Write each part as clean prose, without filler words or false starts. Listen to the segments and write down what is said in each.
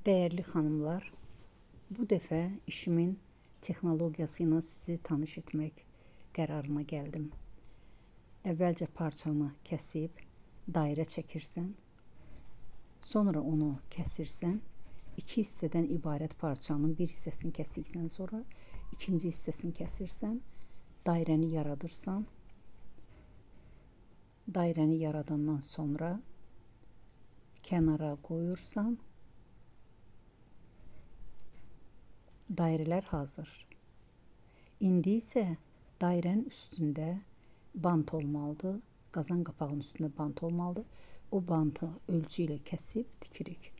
Değerli hanımlar, bu dəfə işimin texnologiyası ilə sizi tanış etmək qərarına gəldim. Əvvəlcə parçanı kəsib dairə çəkirsən, sonra onu kəsirsən, iki hissədən ibarət parçanın bir hissəsini kəsdikdən sonra ikinci hissəsini kəsirsən, dairəni yaradırsan. Dairəni yaradandan sonra kənara qoyursan. Dairələr hazır. İndi isə dairənin üstündə bant olmalıdır. Qazan qapağının üstündə bant olmalıdır. O bantı ölçü ilə kəsib tikirik.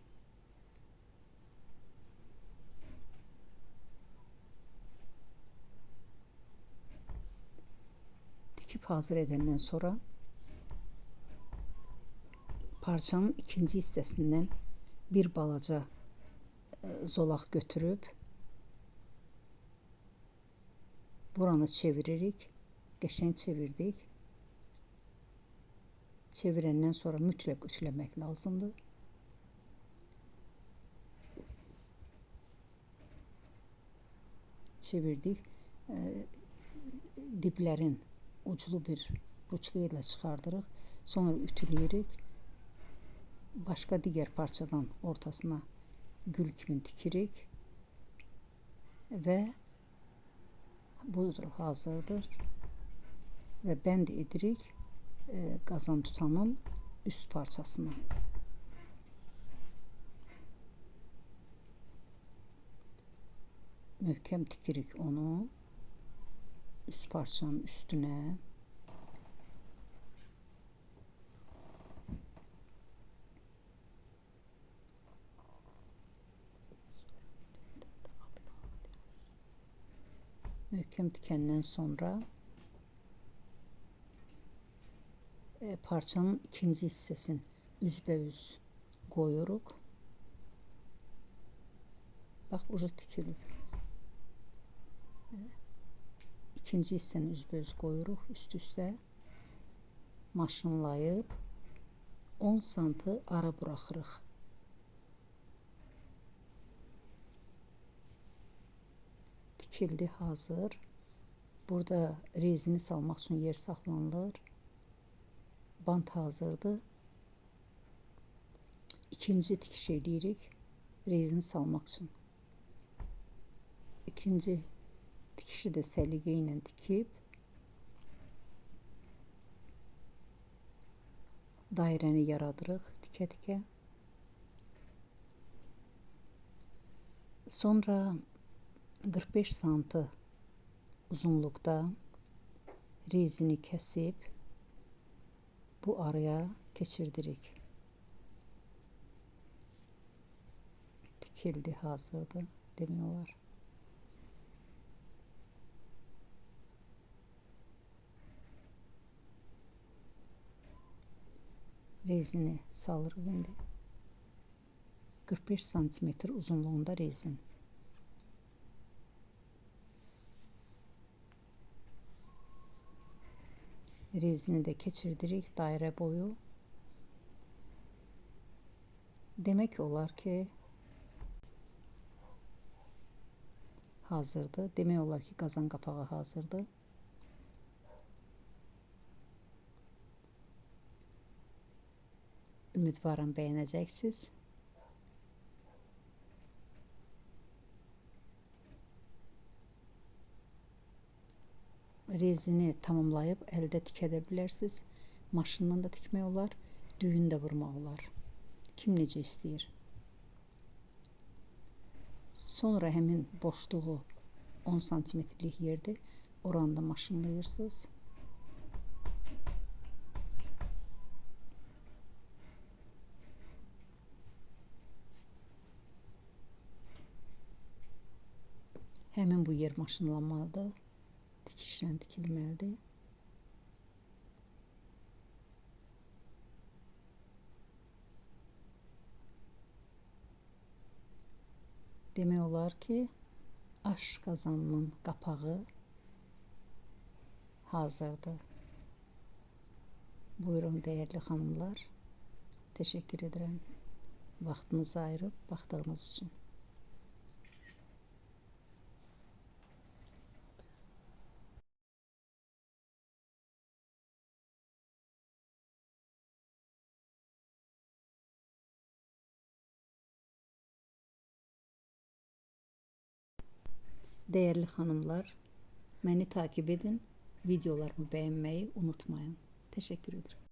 Tikib hazır edəndən sonra parçanın ikinci hissəsindən bir balaca zolaq götürüb buranı çeviririk. Qəşəng çevirdik. Çevirəndən sonra mütləq ütüləmək lazımdır. Çevirdik. Diblərin uclu bir ruçka ilə çıxardırıq. Sonra ütüləyirik. Başqa digər parçadan ortasına gül kimi tikirik. Və budur, hazırdır. Və bənd edirik qazan tutanın üst parçasına. Möhkəm tikirik onu üst parçanın üstünə. Möhkəm tikəndən sonra parçanın ikinci hissəsini üzbəüz qoyuruq. Bax, ucu tikilib. İkinci hissəni üzbəüz qoyuruq üst-üstə. Maşınlayıb 10 santı ara buraxırıq. Tikildi, hazır. Burada rezini salmaq üçün yer saxlanılır. Bant hazırdır. İkinci tikiş edirik rezini salmaq üçün. İkinci tikişi də səliqə ilə tikib dairəni yaradırıq tikə-tikə. Sonra 45 santı uzunluqda rezini kəsib bu araya keçirdirik. Tikildi, hazırdır demək olar. Rezini salırıq indi. 45 santimetr uzunluğunda rezin. Rezini də keçirdirik dairə boyu. Demək olar ki, hazırdır. Demək olar ki, qazan qapağı hazırdır. Ümidvaram bəyənəcəksiniz. Rezini tamamlayıb əldə tikə də bilərsiniz. Maşından da tikmək olar, düyün də vurmaq olar. Kim necə istəyir. Sonra həmin boşluğu 10 santimetrlik yerdir. Oranı da maşınlayırsınız. Həmin bu yer maşınlanmalıdır. Tikişlə tikilməlidir. Demək olar ki, aş qazanının qapağı hazırdır. Buyurun, değerli hanımlar. Teşekkür ederim. Vaxtınızı ayırıb baxdığınız üçün. Değerli xanımlar, məni takip edin, videolarımı bəyənməyi unutmayın. Təşəkkür edirəm.